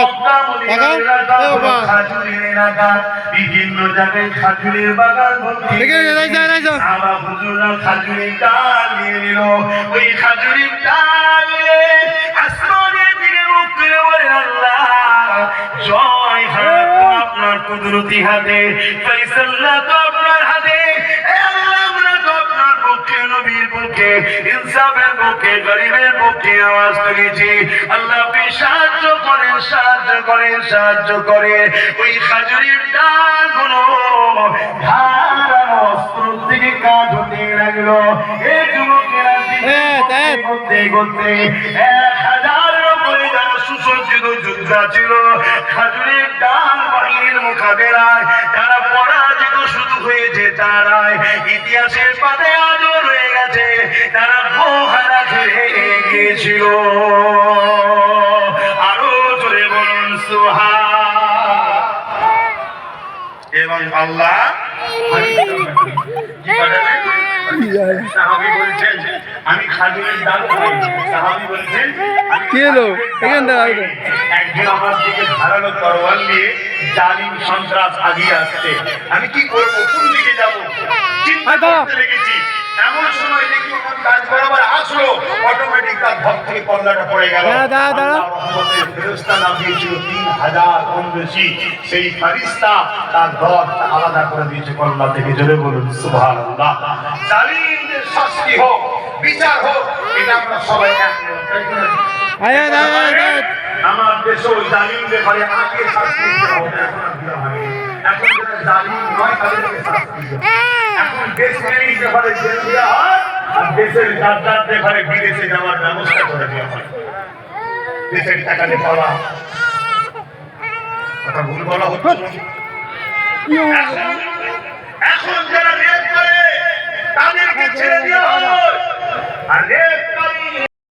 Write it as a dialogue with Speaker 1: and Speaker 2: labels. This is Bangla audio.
Speaker 1: মক্কা মদিনার এলাকা হলো খাজুরের এলাকা। বিভিন্ন জায়গায় খাজুরের বাগান ভর্তি। সাহাবা হুজুররা খাজুরের ডাল নিয়ে নিল। ওই খাজুরের ডাল নিয়ে আসমানের দিকে মুখ করে বলে, আল্লাহ জয় হাত তো আপনার কুদরতি হাতে, ফয়সালা তো আপনার হাতে। নবীর পক্ষে, ইনসাফের পক্ষে, গরিবের পক্ষে আওয়াজ তুলেছি। আল্লাহ আপনি সাহায্য করেন, সাহায্য করেন, সাহায্য করে। ওই খাজুরের ডালগুলো ধারালো অস্ত্র থেকে কাজ হতে লাগলো। এই যুবকেরা করতে করতে 1000 উপরে যারা সুসজ্জিত যোদ্ধা ছিল খাজুরের ডাল বাহিনীর মোকাবেলায় তারা পরাজিত শুধু হয়েছে তারাই ইতিহাসের পাতায় আজও রয়ে গেছে। তারা গোহারা খেয়ে গিয়েছিল। আরো জোরে বলুন সুবহান। এবং আল্লাহ সাহাবী বলছেন আমি খাজুরের ডাল খাই। সাহাবী বলছেন কি হলো এখান থেকে একজন আমার দিকে ধারালো তরোয়াল নিয়ে জালিম সন্ত্রাস আগিয়ে আসছে। আমি কি করব, কোন দিকে যাব, চিন্তা করতে লেগেছি। এমন সময় দেখি ওনার কাজ বরাবর আসলো, অটোমেটিক তার ধর থেকে কল্লাটা পড়ে গেল। রহমতের ফেরেশতা নামিয়েছিল 3000 কম বেশি। সেই ফেরেশতা তার ধর আলাদা করে দিয়েছে কল্লা থেকে। জোরে বলুন সুবহানাল্লাহ। জালিমদের শাস্তি হোক, বিচার হোক, এটা আমরা সবাই আমার দেশে ওই জালিমদের ঘরে আগে শাস্তি দিতে হবে। এখন যারা জালিম নয় তাদেরকে শাস্তি দিতে হবে। এখন দেশ প্রেমিকদের ঘরে জেল দেওয়া হয়, আর দেশের জাতদের ঘরে বিদেশে যাওয়ার ব্যবস্থা করে দেওয়া হয়। দেশের টাকা দিয়ে পাওয়া কথা ভুল বলা হচ্ছে। এখন যারা রেপ করে